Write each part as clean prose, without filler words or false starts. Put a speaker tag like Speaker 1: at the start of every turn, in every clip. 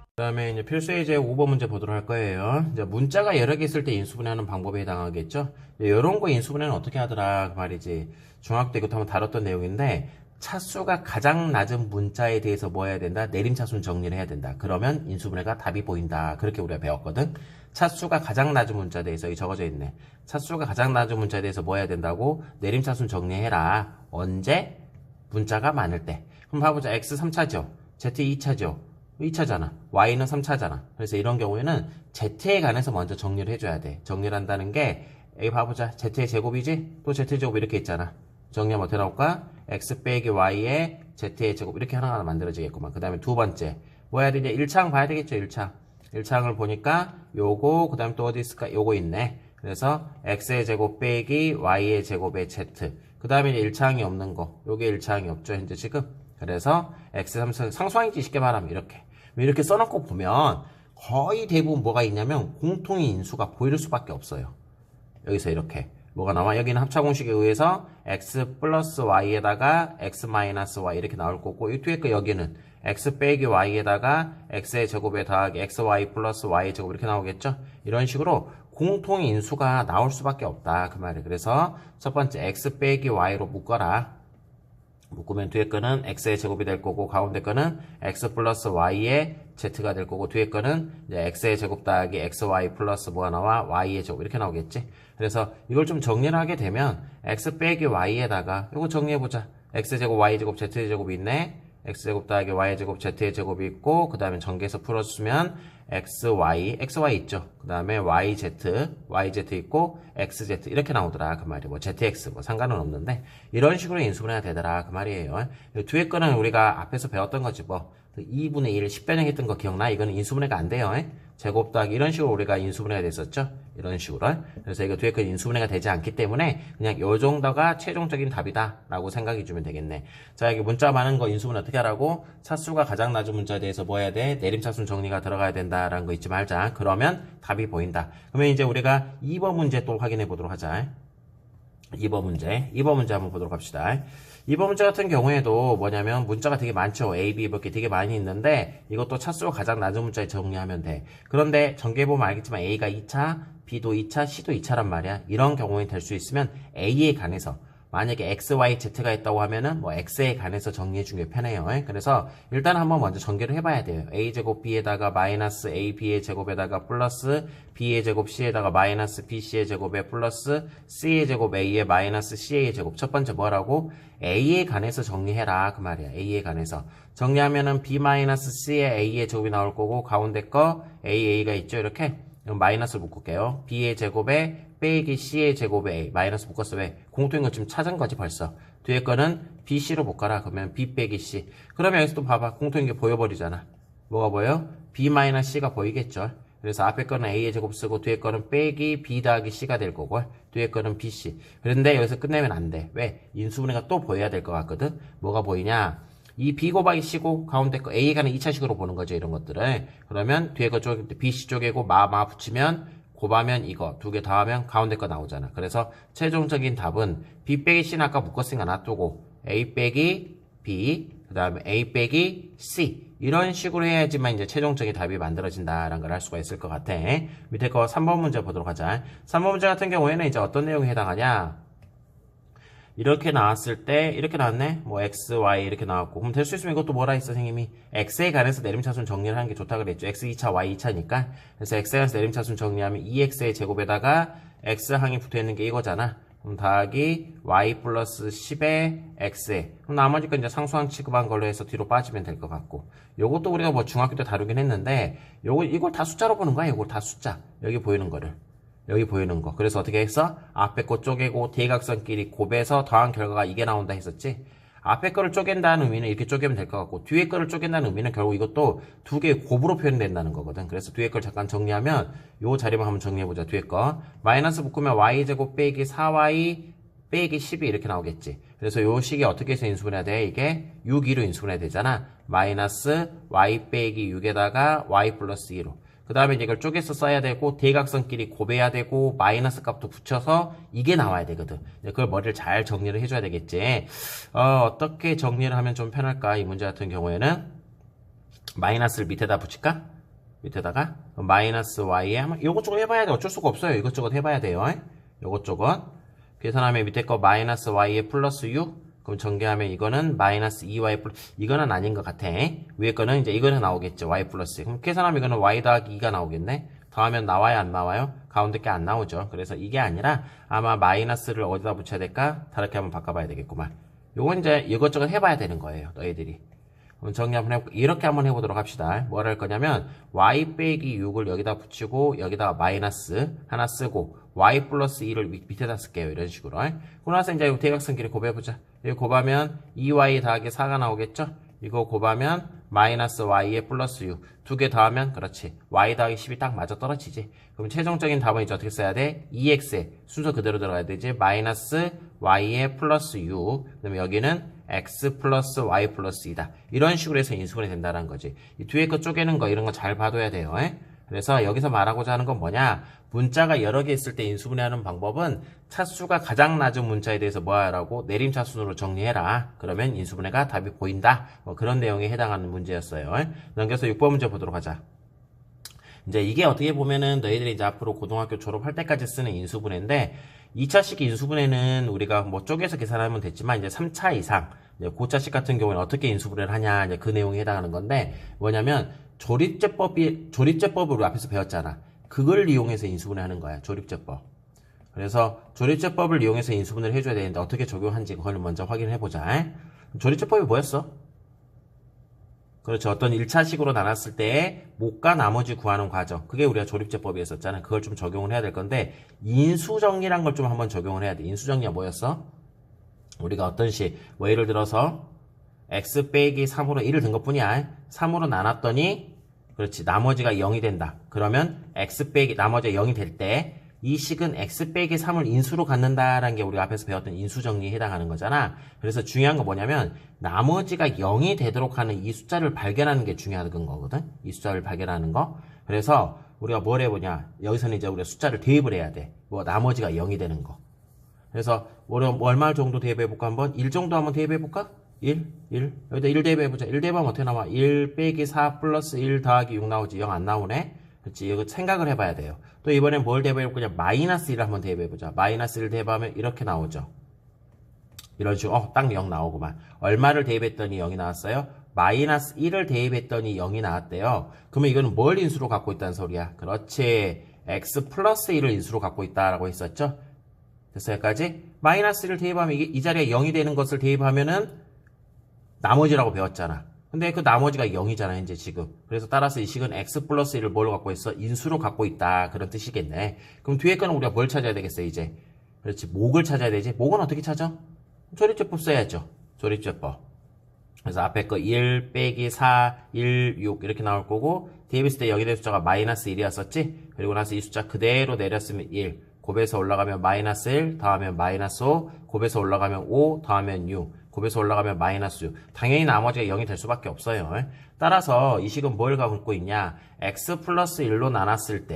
Speaker 1: 그 다음에 이제 필수의 제 5번 문제 보도록 할 거예요. 이제 문자가 여러 개 있을 때 인수분해하는 방법에 해당하겠죠. 이런 거 인수분해는 어떻게 하더라 그 말이지. 중학교 때 이것도 한번 다뤘던 내용인데, 차수가 가장 낮은 문자에 대해서 뭐 해야 된다? 내림차순 정리를 해야 된다. 그러면 인수분해가 답이 보인다. 그렇게 우리가 배웠거든. 차수가 가장 낮은 문자에 대해서 여기 적어져 있네. 차수가 가장 낮은 문자에 대해서 뭐 해야 된다고? 내림차순 정리해라. 언제? 문자가 많을 때. 그럼 봐보자. X 3차죠. Z 2차죠. 2차잖아. Y는 3차잖아. 그래서 이런 경우에는 Z에 관해서 먼저 정리를 해줘야 돼. 정리를 한다는 게, 여기 봐보자. Z의 제곱이지? 또 Z의 제곱 이렇게 있잖아. 정리하면 어떻게 나올까? X 빼기 Y의 Z의 제곱 이렇게 하나가 만들어지겠구만. 그 다음에 두 번째. 뭐 해야 되냐? 1창 봐야 되겠죠? 1창. 1창을 보니까 요거, 그 다음에 또 어디 있을까? 요거 있네. 그래서 X의 제곱 빼기 Y의 제곱의 Z. 그 다음에 1창이 없는 거. 요게 1창이 없죠. 현재 지금. 그래서 X3 상수항이지 쉽게 말하면 이렇게 써놓고 보면 거의 대부분 뭐가 있냐면 공통의 인수가 보일 수밖에 없어요. 여기서 이렇게 뭐가 나와? 여기는 합차공식에 의해서 X 플러스 Y에다가 X 마이너스 Y 이렇게 나올 거고, 이 뒤에 거 여기는 X 빼기 Y에다가 X의 제곱에 더하기 XY 플러스 Y의 제곱 이렇게 나오겠죠? 이런 식으로 공통의 인수가 나올 수밖에 없다 그 말이에요. 그래서 첫 번째 X 빼기 Y로 묶어라. 묶으면 뒤에 거는 X의 제곱이 될 거고, 가운데 거는 X 플러스 Y의 Z가 될 거고, 뒤에 거는 이제 X의 제곱 더하기 XY 플러스 뭐가 나와? Y의 제곱 이렇게 나오겠지? 그래서 이걸 좀 정리를 하게 되면 X 빼기 Y에다가 이거 정리해보자. X제곱 Y제곱 Z의 제곱이 있네. X제곱 더하기 Y제곱 Z의 제곱이 있고, 그 다음에 전개해서 풀어주면 XY 있죠. 그 다음에 YZ 있고, XZ 이렇게 나오더라 그 말이에요. 뭐 ZX 뭐 상관은 없는데 이런 식으로 인수분해가 되더라 그 말이에요. 뒤에 거는 우리가 앞에서 배웠던 거지 뭐. 2분의 1 10변형했던 거 기억나? 이거는 인수분해가 안 돼요. 제곱 더하기 이런 식으로 우리가 인수분해가 됐었죠. 이런 식으로. 그래서 이거 뒤에 거 인수분해가 되지 않기 때문에 그냥 요 정도가 최종적인 답이다 라고 생각해 주면 되겠네. 자, 여기 문자 많은 거 인수분해 어떻게 하라고? 차수가 가장 낮은 문자에 대해서 뭐 해야 돼? 내림차순 정리가 들어가야 된다라는 거 잊지 말자. 그러면 답이 보인다. 그러면 이제 우리가 2번 문제 또 확인해 보도록 하자. 2번 문제 한번 보도록 합시다. 2번 문제 같은 경우에도 뭐냐면 문자가 되게 많죠. A, B 이렇게 되게 많이 있는데 이것도 차수가 가장 낮은 문자에 정리하면 돼. 그런데 전개해보면 알겠지만 A가 2차, B도 2차, C도 2차란 말이야. 이런 경우에 될 수 있으면 A에 관해서 만약에 X, Y, Z가 있다고 하면은 뭐 X에 관해서 정리해 주는 게 편해요. 그래서 일단 한번 먼저 전개를 해봐야 돼요. A제곱 B에다가 마이너스 AB의 제곱에다가 플러스 B의 제곱 C에다가 마이너스 BC의 제곱에 플러스 C의 제곱 A의 마이너스 CA의 제곱. 첫 번째 뭐라고? A에 관해서 정리해라 그 말이야. A에 관해서 정리하면은 B 마이너스 C의 A의 제곱이 나올 거고, 가운데 거 AA가 있죠. 이렇게 마이너스를 묶을게요. B의 제곱에 빼기 C의 제곱에 A 마이너스 묶었어. 왜? 공통인 거 지금 찾은 거지 벌써. 뒤에 거는 BC로 묶어라. 그러면 B 빼기 C. 그러면 여기서 또 봐봐. 공통인 게 보여버리잖아. 뭐가 보여? B 마이너스 C가 보이겠죠. 그래서 앞에 거는 A의 제곱 쓰고 뒤에 거는 빼기 B 더하기 C가 될 거고, 뒤에 거는 BC. 그런데 여기서 끝내면 안 돼. 왜? 인수분해가 또 보여야 될 것 같거든. 뭐가 보이냐? 이 B 곱하기 C고 가운데 거 A가는 2차식으로 보는 거죠. 이런 것들을. 그러면 뒤에 거 쪽 BC 쪽이고 마 붙이면 곱하면 이거 두 개 더하면 가운데 거 나오잖아. 그래서 최종적인 답은 B 빼기 C는 아까 묶었으니까 놔두고 A 빼기 B 그 다음에 A 빼기 C 이런 식으로 해야지만 이제 최종적인 답이 만들어진다라는 걸 알 수가 있을 것 같아. 밑에 거 3번 문제 보도록 하자. 3번 문제 같은 경우에는 이제 어떤 내용에 해당하냐? 이렇게 나왔을 때 이렇게 나왔네. 뭐 X, Y 이렇게 나왔고, 그럼 될 수 있으면 이것도 뭐라 했어 선생님이? X에 관해서 내림차순 정리를 하는 게 좋다 그랬죠. X 2차, Y 2차니까. 그래서 X에 관해서 내림차순 정리하면 2X의 제곱에다가 X항이 붙어있는 게 이거잖아. 그럼 더하기 Y 플러스 10의 X에, 그럼 나머지 건 이제 상수항 취급한 걸로 해서 뒤로 빠지면 될 것 같고, 요것도 우리가 뭐 중학교 때 다루긴 했는데 이걸 다 숫자로 보는 거야. 이걸 다 숫자. 여기 보이는 거를. 여기 보이는 거. 그래서 어떻게 했어? 앞에 거 쪼개고 대각선끼리 곱해서 더한 결과가 이게 나온다 했었지? 앞에 거를 쪼갠다는 의미는 이렇게 쪼개면 될 것 같고, 뒤에 거를 쪼갠다는 의미는 결국 이것도 두 개의 곱으로 표현된다는 거거든. 그래서 뒤에 걸 잠깐 정리하면 요 자리만 한번 정리해보자. 뒤에 거 마이너스 묶으면 y제곱 빼기 4y 빼기 10이 이렇게 나오겠지. 그래서 요 식이 어떻게 해서 인수분해야 돼? 이게 6, 2로 인수분해야 되잖아. 마이너스 y 빼기 6에다가 y 플러스 2로. 그 다음에 이걸 쪼개서 써야 되고 대각선끼리 곱해야 되고 마이너스 값도 붙여서 이게 나와야 되거든. 그걸 머리를 잘 정리를 해줘야 되겠지. 어떻게 정리를 하면 좀 편할까? 이 문제 같은 경우에는 마이너스를 밑에다 붙일까? 밑에다가 마이너스 y에 한번 요것저것 해봐야 돼. 어쩔 수가 없어요. 이것저것 해봐야 돼요. 요것저것 계산하면 밑에 거 마이너스 y에 플러스 6 그럼 전개하면 이거는 마이너스 2y 플러스 이거는 아닌 것 같아. 위에 거는 이제 이거는 나오겠죠. y 플러스. 그럼 계산하면 이거는 y 더하기 2가 나오겠네. 더하면 나와요, 안 나와요? 가운데 게 안 나오죠. 그래서 이게 아니라 아마 마이너스를 어디다 붙여야 될까? 다르게 한번 바꿔봐야 되겠구만. 요건 이제 이것저것 해봐야 되는 거예요, 너희들이. 그럼 정리 한번 해볼까? 이렇게 한번 해보도록 합시다. 뭘 할 거냐면 y 빼기 6을 여기다 붙이고 여기다가 마이너스 하나 쓰고 y 플러스 2를 밑에다 쓸게요. 이런 식으로. 그러고 나서 이제 대각선끼리 곱해보자. 이거 곱하면 2y 더하기 4가 나오겠죠? 이거 곱하면 마이너스 y에 플러스 6. 두 개 더하면 그렇지. y 더하기 10이 딱 맞아 떨어지지. 그럼 최종적인 답은 이제 어떻게 써야 돼? 2x에 순서 그대로 들어가야 되지. 마이너스 y에 플러스 6. 그다음에 여기는 x 플러스 y 플러스 2다. 이런 식으로 해서 인수분해 된다는 거지. 이 뒤에 거 쪼개는 거 이런 거 잘 봐둬야 돼요. 그래서 여기서 말하고자 하는 건 뭐냐? 문자가 여러 개 있을 때 인수분해하는 방법은 차수가 가장 낮은 문자에 대해서 뭐 하라고? 내림차순으로 정리해라. 그러면 인수분해가 답이 보인다. 뭐 그런 내용에 해당하는 문제였어요. 넘겨서 6번 문제 보도록 하자. 이제 이게 어떻게 보면은 너희들이 이제 앞으로 고등학교 졸업할 때까지 쓰는 인수분해인데 2차식 인수분해는 우리가 뭐 쪼개서 계산하면 됐지만 이제 3차 이상 이제 고차식 같은 경우는 어떻게 인수분해를 하냐 이제 그 내용에 해당하는 건데 뭐냐면 조립제법을 우리 앞에서 배웠잖아. 그걸 이용해서 인수분해 하는 거야. 조립제법. 그래서 조립제법을 이용해서 인수분해를 해줘야 되는데 어떻게 적용하는지 그걸 먼저 확인해보자. 조립제법이 뭐였어? 그렇죠. 어떤 1차식으로 나눴을 때 목과 나머지 구하는 과정. 그게 우리가 조립제법이었었잖아. 그걸 좀 적용을 해야 될 건데 인수정리란 걸 좀 한번 적용을 해야 돼. 인수정리가 뭐였어? 우리가 어떤 식, 뭐 예를 들어서 x 빼기 3으로 1을 든 것뿐이야. 3으로 나눴더니 그렇지. 나머지가 0이 된다. 그러면 x 빼기 나머지가 0이 될 때 이 식은 x 빼기 3을 인수로 갖는다라는 게 우리가 앞에서 배웠던 인수정리에 해당하는 거잖아. 그래서 중요한 거 뭐냐면 나머지가 0이 되도록 하는 이 숫자를 발견하는 게 중요한 거거든. 이 숫자를 발견하는 거. 그래서 우리가 뭘 해보냐. 여기서는 이제 우리가 숫자를 대입을 해야 돼. 뭐 나머지가 0이 되는 거. 그래서 우리가 얼마 정도 대입해볼까 한번? 1 정도 한번 대입해볼까? 1. 여기다 1 대입해보자. 1 대입하면 어떻게 나와? 1 빼기 4 플러스 1 더하기 6 나오지. 0 안 나오네? 그렇지. 이거 생각을 해봐야 돼요. 또 이번엔 뭘 대입해볼까? 그냥 마이너스 1을 한번 대입해보자. 마이너스 1 대입하면 이렇게 나오죠. 이런 식으로, 딱 0 나오구만. 얼마를 대입했더니 0이 나왔어요? 마이너스 1을 대입했더니 0이 나왔대요. 그러면 이거는 뭘 인수로 갖고 있다는 소리야? 그렇지. x 플러스 1을 인수로 갖고 있다라고 했었죠? 됐어, 여기까지? 마이너스 1을 대입하면 이 자리에 0이 되는 것을 대입하면은 나머지라고 배웠잖아. 근데 그 나머지가 0이잖아, 이제 지금. 그래서 따라서 이 식은 x 플러스 1을 뭘로 갖고 있어? 인수로 갖고 있다. 그런 뜻이겠네. 그럼 뒤에 거는 우리가 뭘 찾아야 되겠어, 이제? 그렇지. 목을 찾아야 되지. 목은 어떻게 찾아? 조립제법 써야죠. 조립제법. 그래서 앞에 거 1 빼기 4, 1, 6 이렇게 나올 거고 대입했을 때 여기 된 숫자가 마이너스 1이었었지? 그리고 나서 이 숫자 그대로 내렸으면 1. 곱해서 올라가면 마이너스 1, 더하면 마이너스 5, 곱해서 올라가면 5, 더하면 6. 곱해서 올라가면 마이너스 6. 당연히 나머지가 0이 될 수밖에 없어요. 따라서 이 식은 뭘 갖고 있냐? x 플러스 1로 나눴을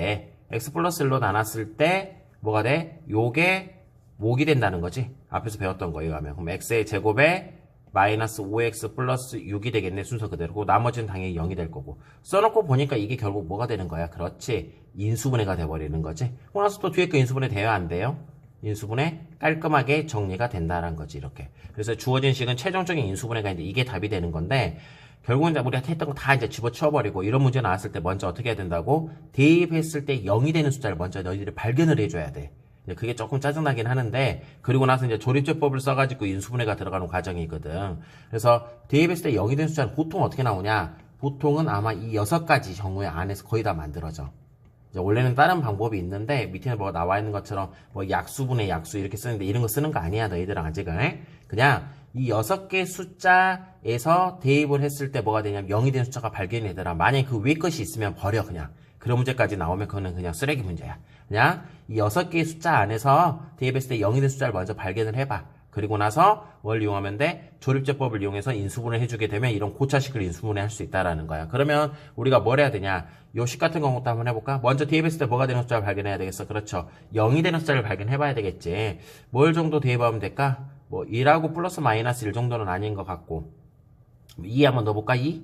Speaker 1: 때 뭐가 돼? 요게 목이 된다는 거지. 앞에서 배웠던 거예요. 하면 그럼 x의 제곱에 마이너스 5x 플러스 6이 되겠네. 순서 그대로. 그리고 나머지는 당연히 0이 될 거고. 써놓고 보니까 이게 결국 뭐가 되는 거야? 그렇지. 인수분해가 돼버리는 거지. 그러고 나서 또 뒤에 거 인수분해 돼요? 안 돼요? 인수분해 깔끔하게 정리가 된다는 거지. 이렇게. 그래서 주어진 식은 최종적인 인수분해가 있는데 이게 답이 되는 건데 결국은 우리가 했던 거 다 이제 집어치워버리고 이런 문제 나왔을 때 먼저 어떻게 해야 된다고? 대입했을 때 0이 되는 숫자를 먼저 너희들이 발견을 해줘야 돼. 그게 조금 짜증나긴 하는데 그리고 나서 이제 조립제법을 써가지고 인수분해가 들어가는 과정이거든. 그래서 대입했을 때 0이 되는 숫자는 보통 어떻게 나오냐? 보통은 아마 이 6가지 경우에 안에서 거의 다 만들어져. 이제 원래는 다른 방법이 있는데 밑에 뭐가 나와 있는 것처럼 뭐 약수분의 약수 이렇게 쓰는데 이런 거 쓰는 거 아니야 너희들은 아직은. 그냥 이 6개 숫자에서 대입을 했을 때 뭐가 되냐면 0이 되는 숫자가 발견이 되더라. 만약에 그 위에 것이 있으면 버려 그냥. 그런 문제까지 나오면 그거는 그냥 쓰레기 문제야. 그냥 이 6개의 숫자 안에서 대입했을 때 0이 된 숫자를 먼저 발견을 해봐. 그리고 나서 뭘 이용하면 돼? 조립제법을 이용해서 인수분해 해주게 되면 이런 고차식을 인수분해 할 수 있다라는 거야. 그러면 우리가 뭘 해야 되냐? 요식 같은 경우도 한번 해볼까? 먼저 대입했을 때 뭐가 되는 숫자를 발견해야 되겠어? 그렇죠. 0이 되는 숫자를 발견해봐야 되겠지. 뭘 정도 대입하면 될까? 뭐 2하고 플러스 마이너스 1 정도는 아닌 것 같고 2 한번 넣어볼까? 2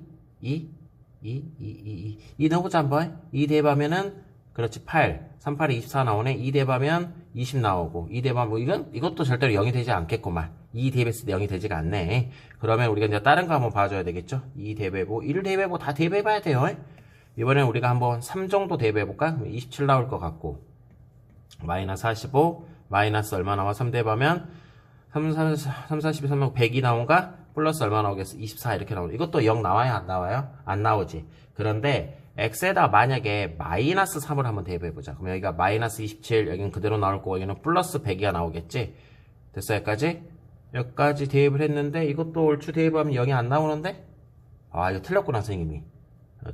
Speaker 1: 넣어보자 한번. 2 대입하면은 그렇지 8 3, 8에 24 나오네. 2 대입하면 20 나오고 2 대입하면 뭐 이것도 절대로 0이 되지 않겠구만. 2 대입했을 때 0이 되지가 않네. 그러면 우리가 이제 다른 거 한번 봐줘야 되겠죠. 2 대입해보 1 대입해보 다 대입해봐야 돼요. 이번엔 우리가 한번 3 정도 대입해볼까? 27 나올 것 같고 마이너스 45 마이너스 얼마 나와? 3 대입하면 3, 42, 3, 100이 나온가? 플러스 얼마 나오겠어? 24 이렇게 나오고 이것도 0 나와요? 안 나와요? 안 나오지. 그런데 x에다 만약에 마이너스 3을 한번 대입해보자. 그럼 여기가 마이너스 27 여기는 그대로 나올 거고 여기는 플러스 100이가 나오겠지. 됐어 여기까지? 여기까지 대입을 했는데 이것도 얼추 대입하면 0이 안 나오는데? 아 이거 틀렸구나 선생님이.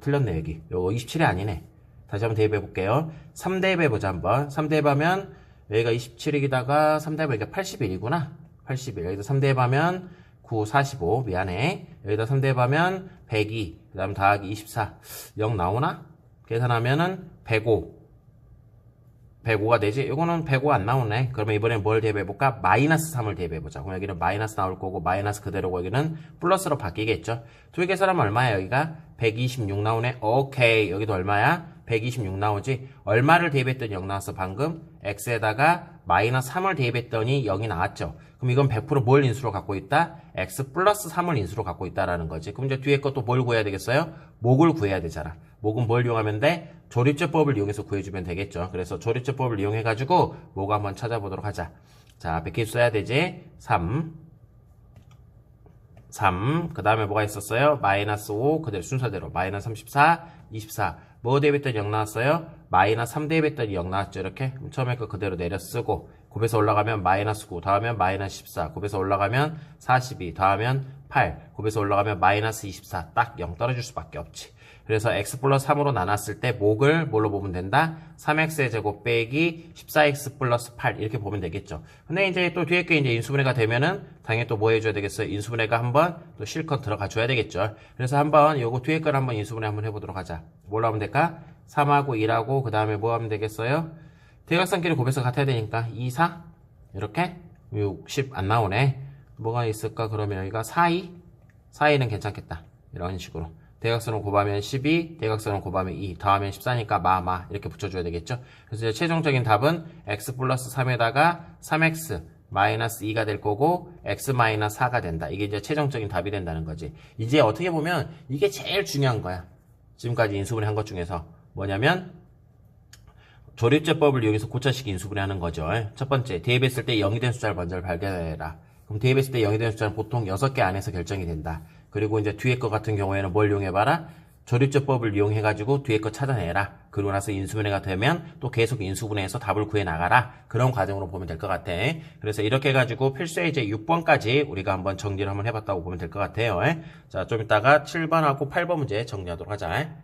Speaker 1: 틀렸네 여기. 요거 27이 아니네. 다시 한번 대입해볼게요. 3 대입해보자 한번. 3 대입하면 여기가 27이기다가 3 대입하면 여기가 81이구나. 81. 여기다 3 대입하면 9, 45. 미안해. 여기다 3 대입하면 102. 그 다음 더하기 24. 0 나오나? 계산하면은 105. 105가 되지? 이거는 105 안 나오네. 그러면 이번엔 뭘 대입해볼까? 마이너스 3을 대입해보자. 그럼 여기는 마이너스 나올 거고, 마이너스 그대로고, 여기는 플러스로 바뀌겠죠? 두 개 계산하면 얼마야, 여기가? 126 나오네. 오케이. 여기도 얼마야? 126 나오지? 얼마를 대입했더니 0 나왔어, 방금? x에다가 마이너스 3을 대입했더니 0이 나왔죠? 그럼 이건 100%뭘 인수로 갖고 있다? x 플러스 3을 인수로 갖고 있다라는 거지. 그럼 이제 뒤에 것도 뭘 구해야 되겠어요? 목을 구해야 되잖아. 목은 뭘 이용하면 돼? 조립제법을 이용해서 구해주면 되겠죠. 그래서 조립제법을 이용해가지고 목 한번 찾아보도록 하자. 자, 백ขี수 써야 되지? 3. 그 다음에 뭐가 있었어요? 마이너스 5, 그대로 순서대로. 마이너스 34, 24. 뭐 대입했더니 0 나왔어요? 마이너스 3 대입했더니 0 나왔죠, 이렇게? 그럼 처음에 거 그대로 내려 쓰고, 곱해서 올라가면 마이너스 9, 더하면 마이너스 14, 곱해서 올라가면 42, 더하면 8, 곱해서 올라가면 마이너스 24. 딱 0 떨어질 수밖에 없지. 그래서 x 플러스 3으로 나눴을 때 목을 뭘로 보면 된다? 3x의 제곱 빼기 14x 플러스 8 이렇게 보면 되겠죠. 근데 이제 또 뒤에 게 이제 인수분해가 되면은 당연히 또 뭐 해줘야 되겠어요? 인수분해가 한번 또 실컷 들어가 줘야 되겠죠. 그래서 한번 요거 뒤에 걸 한번 인수분해 한번 해보도록 하자. 뭘로 하면 될까? 3하고 1하고 그 다음에 뭐 하면 되겠어요? 대각선끼리 곱해서 같아야 되니까 2, 4 이렇게 60 안 나오네. 뭐가 있을까? 그러면 여기가 4, 2 4, 2는 괜찮겠다. 이런 식으로. 대각선을 곱하면 12, 대각선을 곱하면 2, 더하면 14니까 이렇게 붙여줘야 되겠죠. 그래서 이제 최종적인 답은 x 플러스 3에다가 3x 마이너스 2가 될 거고 x 마이너스 4가 된다. 이게 이제 최종적인 답이 된다는 거지. 이제 어떻게 보면 이게 제일 중요한 거야. 지금까지 인수분해 한 것 중에서 뭐냐면 조립제법을 이용해서 고차식 인수분해 하는 거죠. 첫 번째, 대입했을 때 0이 된 숫자를 먼저 발견해라. 그럼 대입했을 때 0이 된 숫자는 보통 6개 안에서 결정이 된다. 그리고 이제 뒤에 거 같은 경우에는 뭘 이용해봐라? 조립제법을 이용해가지고 뒤에 거 찾아내라. 그리고 나서 인수분해가 되면 또 계속 인수분해해서 답을 구해나가라. 그런 과정으로 보면 될 것 같아. 그래서 이렇게 해가지고 필수의 이제 6번까지 우리가 한번 정리를 한번 해봤다고 보면 될 것 같아요. 자, 좀 이따가 7번하고 8번 문제 정리하도록 하자.